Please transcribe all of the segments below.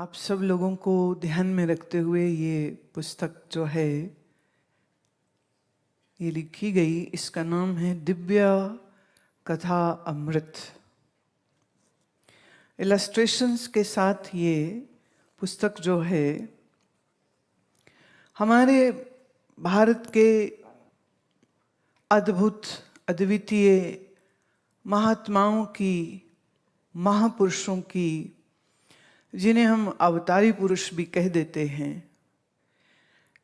आप सब लोगों को ध्यान में रखते हुए ये पुस्तक जो है ये लिखी गई, इसका नाम है दिव्य कथा अमृत। इलस्ट्रेशंस के साथ ये पुस्तक जो है हमारे भारत के अद्भुत अद्वितीय महात्माओं की, महापुरुषों की, जिन्हें हम अवतारी पुरुष भी कह देते हैं,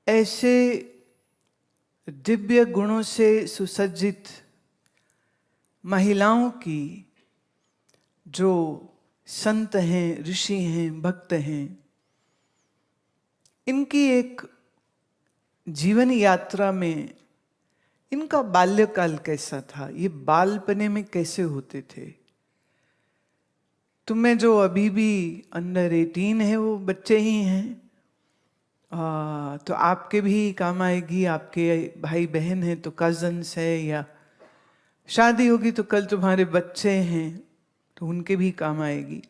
ऐसे दिव्य गुणों से सुसज्जित महिलाओं की, जो संत हैं, ऋषि हैं, भक्त हैं, इनकी एक जीवन यात्रा में इनका बाल्यकाल कैसा था, ये बालपने में कैसे होते थे। तुम्हें जो अभी भी अंडर 18 है वो बच्चे ही हैं, तो आपके भी काम आएगी। आपके भाई बहन हैं तो कजन्स है, या शादी होगी तो कल तुम्हारे बच्चे हैं तो उनके भी काम आएगी।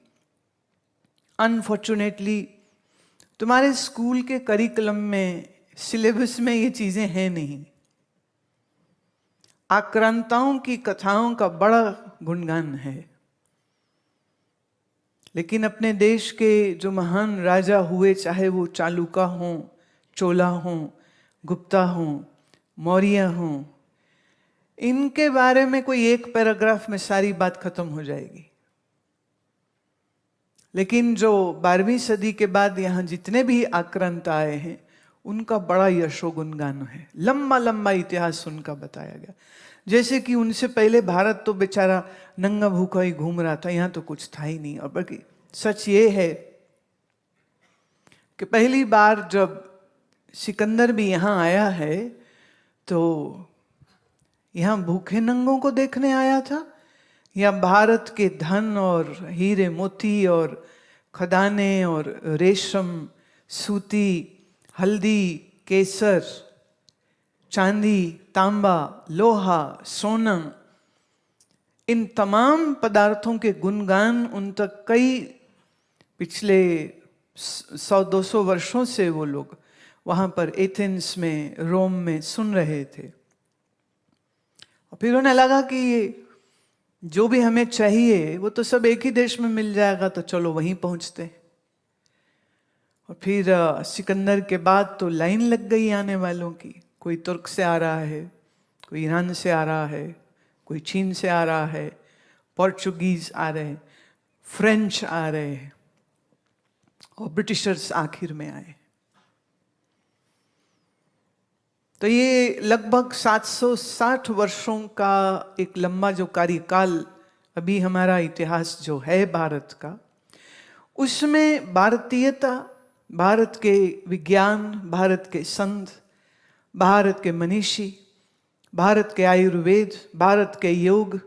अनफॉर्चुनेटली तुम्हारे स्कूल के करिकुलम में, सिलेबस में ये चीजें हैं नहीं। आक्रांताओं की कथाओं का बड़ा गुणगान है, लेकिन अपने देश के जो महान राजा हुए, चाहे वो चालुका हों, चोला हों, गुप्ता हों, मौर्य हों, इनके बारे में कोई एक पैराग्राफ में सारी बात खत्म हो जाएगी। लेकिन जो 12वीं सदी के बाद यहाँ जितने भी आक्रांत आए हैं, उनका बड़ा यशो गुणगान है। लंबा लंबा इतिहास उनका बताया गया। जैसे कि उनसे पहले भारत तो बेचारा नंगा भूखा ही घूम रहा था, यहाँ तो कुछ था ही नहीं। और बल्कि सच ये है कि पहली बार जब सिकंदर भी यहाँ आया है तो यहाँ भूखे नंगों को देखने आया था, या भारत के धन और हीरे मोती और खदाने और रेशम, सूती, हल्दी, केसर, चांदी, तांबा, लोहा, सोना, इन तमाम पदार्थों के गुणगान उन तक कई पिछले 100-200 वर्षों से वो लोग वहाँ पर एथेंस में, रोम में सुन रहे थे। और फिर उन्हें लगा कि ये जो भी हमें चाहिए वो तो सब एक ही देश में मिल जाएगा, तो चलो वहीं पहुँचते। और फिर सिकंदर के बाद तो लाइन लग गई आने वालों की। कोई तुर्क से आ रहा है, कोई ईरान से आ रहा है, कोई चीन से आ रहा है, पोर्चुगीज आ रहे हैं, फ्रेंच आ रहे हैं, और ब्रिटिशर्स आखिर में आए। तो ये लगभग 760 वर्षों का एक लंबा जो कार्यकाल अभी हमारा इतिहास जो है भारत का, उसमें भारतीयता, भारत के विज्ञान, भारत के संत, भारत के मनीषी, भारत के आयुर्वेद, भारत के योग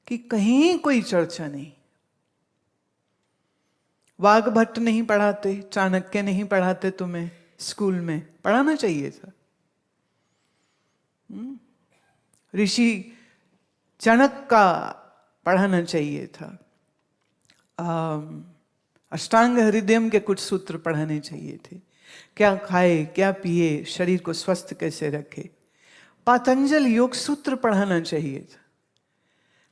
की कहीं कोई चर्चा नहीं। वाघभट्ट नहीं पढ़ाते, चाणक्य नहीं पढ़ाते, तुम्हें स्कूल में पढ़ाना चाहिए था। ऋषि चाणक्य का पढ़ाना चाहिए था। अष्टांग हृदयम के कुछ सूत्र पढ़ाने चाहिए थे। क्या खाए, क्या पिए, शरीर को स्वस्थ कैसे रखे। पातंजल योग सूत्र पढ़ाना चाहिए था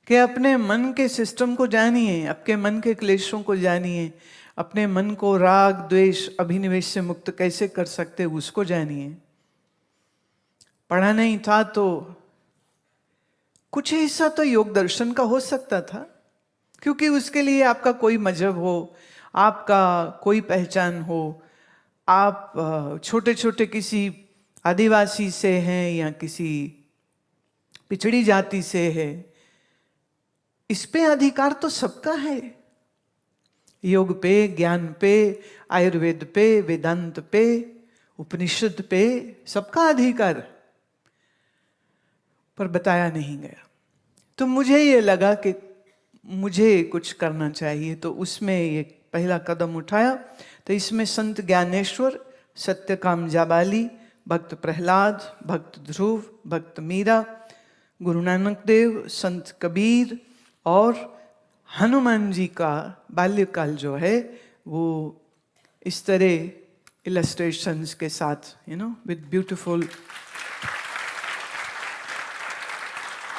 कि अपने मन के सिस्टम को जानिए, आपके मन के क्लेशों को जानिए, अपने मन को राग, द्वेष, अभिनिवेश से मुक्त कैसे कर सकते उसको जानिए। पढ़ा नहीं था तो कुछ हिस्सा तो योग दर्शन का हो सकता था, क्योंकि उसके लिए आपका कोई मजहब हो, आपका कोई पहचान हो, आप छोटे छोटे किसी आदिवासी से हैं या किसी पिछड़ी जाति से है, इस पे अधिकार तो सबका है। योग पे, ज्ञान पे, आयुर्वेद पे, वेदांत पे, उपनिषद पे सबका अधिकार, पर बताया नहीं गया। तो मुझे ये लगा कि मुझे कुछ करना चाहिए, तो उसमें ये पहला कदम उठाया। तो इसमें संत ज्ञानेश्वर, सत्यकाम जाबाली, भक्त प्रहलाद, भक्त ध्रुव, भक्त मीरा, गुरु नानक देव, संत कबीर और हनुमान जी का बाल्यकाल जो है वो इस तरह illustrations के साथ, with beautiful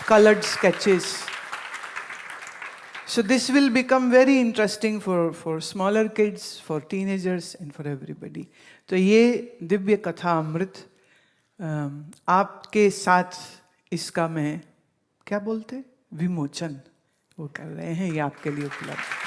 colored sketches. So this will become very interesting for smaller kids, for teenagers and for everybody. तो ये दिव्य कथा अमृत आपके साथ इसका मैं क्या बोलते विमोचन वो कर रहे हैं, ये आपके लिए उपलब्ध।